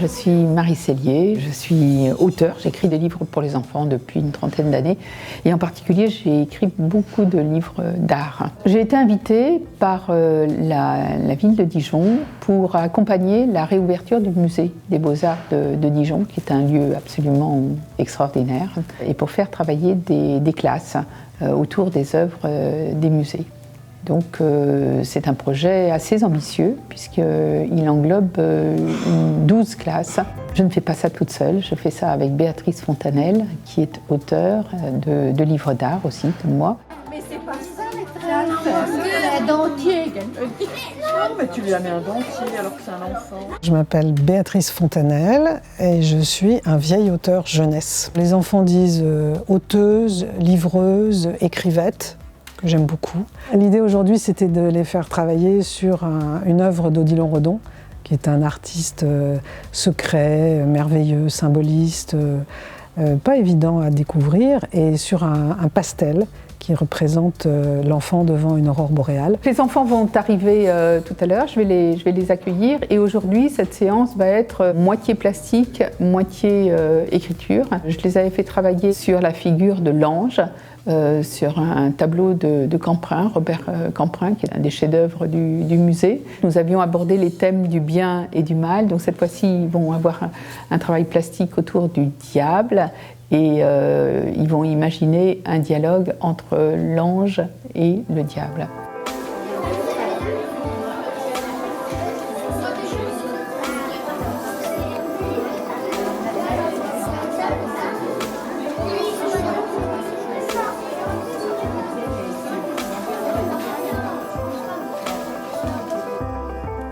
Je suis Marie Sellier, je suis auteure, j'écris des livres pour les enfants depuis une trentaine d'années et en particulier j'ai écrit beaucoup de livres d'art. J'ai été invitée par la ville de Dijon pour accompagner la réouverture du musée des Beaux-Arts de Dijon, qui est un lieu absolument extraordinaire, et pour faire travailler des classes autour des œuvres des musées. Donc c'est un projet assez ambitieux puisqu'il englobe 12 classes. Je ne fais pas ça toute seule, je fais ça avec Béatrice Fontanelle qui est auteure de livres d'art aussi, comme moi. Mais c'est pas ça les un dentier. Non, mais tu lui as mis un dentier alors que c'est un enfant. Je m'appelle Béatrice Fontanelle et je suis un vieil auteur jeunesse. Les enfants disent auteuse, livreuse, écrivette, que j'aime beaucoup. L'idée aujourd'hui, c'était de les faire travailler sur une œuvre d'Odilon Redon, qui est un artiste secret, merveilleux, symboliste, pas évident à découvrir, et sur un pastel qui représente l'enfant devant une aurore boréale. Les enfants vont arriver tout à l'heure, je vais les accueillir, et aujourd'hui cette séance va être moitié plastique, moitié écriture. Je les avais fait travailler sur la figure de l'ange, sur un tableau de Camprin, Robert Camprin, qui est un des chefs-d'œuvre du musée. Nous avions abordé les thèmes du bien et du mal, donc cette fois-ci ils vont avoir un travail plastique autour du diable, et ils vont imaginer un dialogue entre l'ange et le diable.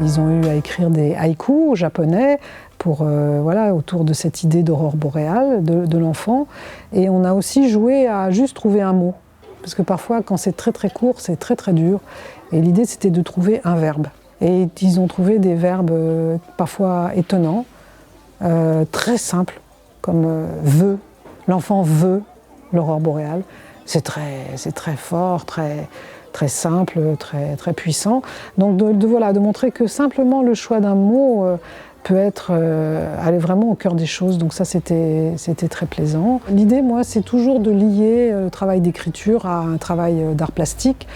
Ils ont eu à écrire des haïkus japonais pour, autour de cette idée d'aurore boréale de l'enfant. Et on a aussi joué à juste trouver un mot. Parce que parfois, quand c'est très très court, c'est très très dur. Et l'idée, c'était de trouver un verbe. Et ils ont trouvé des verbes parfois étonnants, très simples, comme veut. L'enfant veut l'aurore boréale. C'est très fort, très simple, très puissant. Donc de montrer que simplement le choix d'un mot peut aller vraiment au cœur des choses. Donc ça, c'était très plaisant. L'idée, moi, c'est toujours de lier le travail d'écriture à un travail d'art plastique.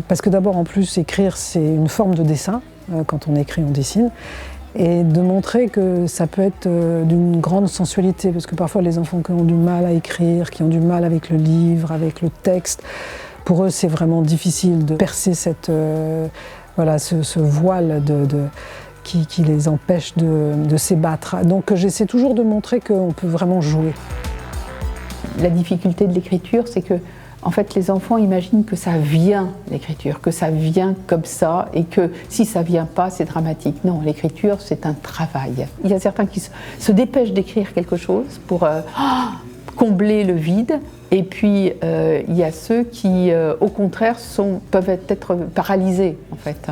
Parce que d'abord, en plus, écrire, c'est une forme de dessin. Quand on écrit, on dessine. Et de montrer que ça peut être d'une grande sensualité. Parce que parfois, les enfants qui ont du mal à écrire, qui ont du mal avec le livre, avec le texte, pour eux, c'est vraiment difficile de percer ce voile qui les empêche de s'ébattre. Donc j'essaie toujours de montrer qu'on peut vraiment jouer. La difficulté de l'écriture, c'est que en fait, les enfants imaginent que ça vient, l'écriture, que ça vient comme ça, et que si ça vient pas, c'est dramatique. Non, l'écriture, c'est un travail. Il y a certains qui se dépêchent d'écrire quelque chose pour combler le vide. Et puis, il y a ceux qui, au contraire, peuvent être paralysés, en fait.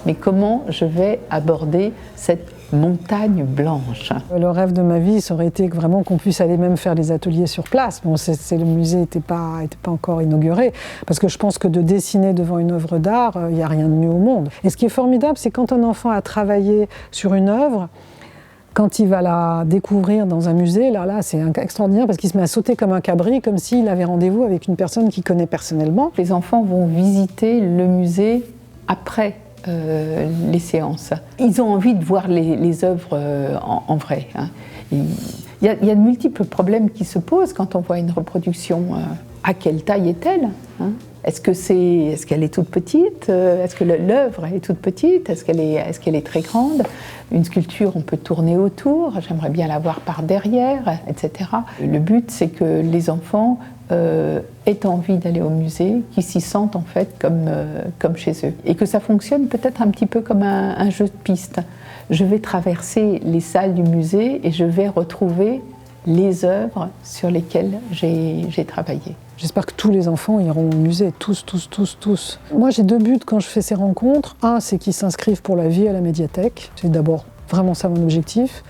Mais comment je vais aborder cette montagne blanche? Le rêve de ma vie, ça aurait été vraiment qu'on puisse aller même faire des ateliers sur place. Bon, le musée n'était pas encore inauguré, parce que je pense que de dessiner devant une œuvre d'art, il n'y a rien de mieux au monde. Et ce qui est formidable, c'est quand un enfant a travaillé sur une œuvre, quand il va la découvrir dans un musée, là c'est extraordinaire parce qu'il se met à sauter comme un cabri, comme s'il avait rendez-vous avec une personne qu'il connaît personnellement. Les enfants vont visiter le musée après les séances. Ils ont envie de voir les œuvres en vrai. Hein. Il y a de multiples problèmes qui se posent quand on voit une reproduction. À quelle taille est-elle, hein? Est-ce qu'elle est toute petite? Est-ce que l'œuvre est toute petite? Est-ce qu'elle est très grande? Une sculpture, on peut tourner autour, j'aimerais bien la voir par derrière, etc. Le but, c'est que les enfants aient envie d'aller au musée, qu'ils s'y sentent en fait comme chez eux. Et que ça fonctionne peut-être un petit peu comme un jeu de piste. Je vais traverser les salles du musée et je vais retrouver les œuvres sur lesquelles j'ai travaillé. J'espère que tous les enfants iront au musée, tous. Moi, j'ai 2 buts quand je fais ces rencontres. Un, c'est qu'ils s'inscrivent pour la vie à la médiathèque. C'est d'abord vraiment ça mon objectif.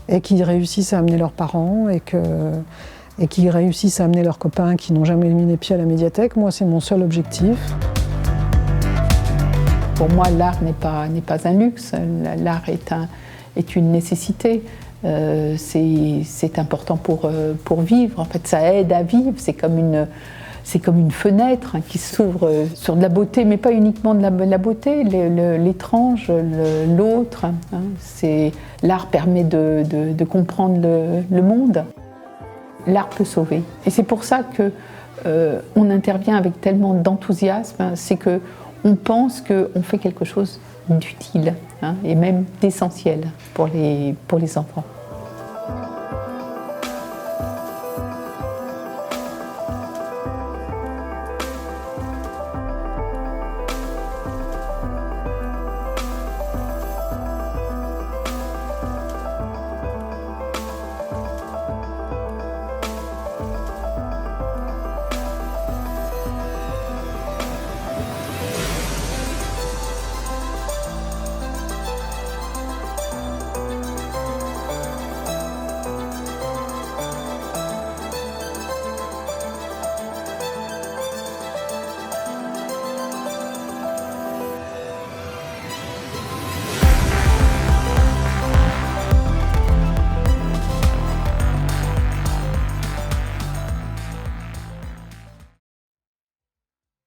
Et qu'ils réussissent à amener leurs parents et qu'ils réussissent à amener leurs copains qui n'ont jamais mis les pieds à la médiathèque. Moi, c'est mon seul objectif. Pour moi, l'art n'est pas un luxe. L'art est une nécessité. C'est important pour vivre. En fait, ça aide à vivre. C'est comme une fenêtre qui s'ouvre sur de la beauté, mais pas uniquement de la beauté, l'étrange, l'autre. L'art permet de comprendre le monde. L'art peut sauver. Et c'est pour ça qu'on intervient avec tellement d'enthousiasme, c'est qu'on pense qu'on fait quelque chose d'utile, et même d'essentiel pour les enfants.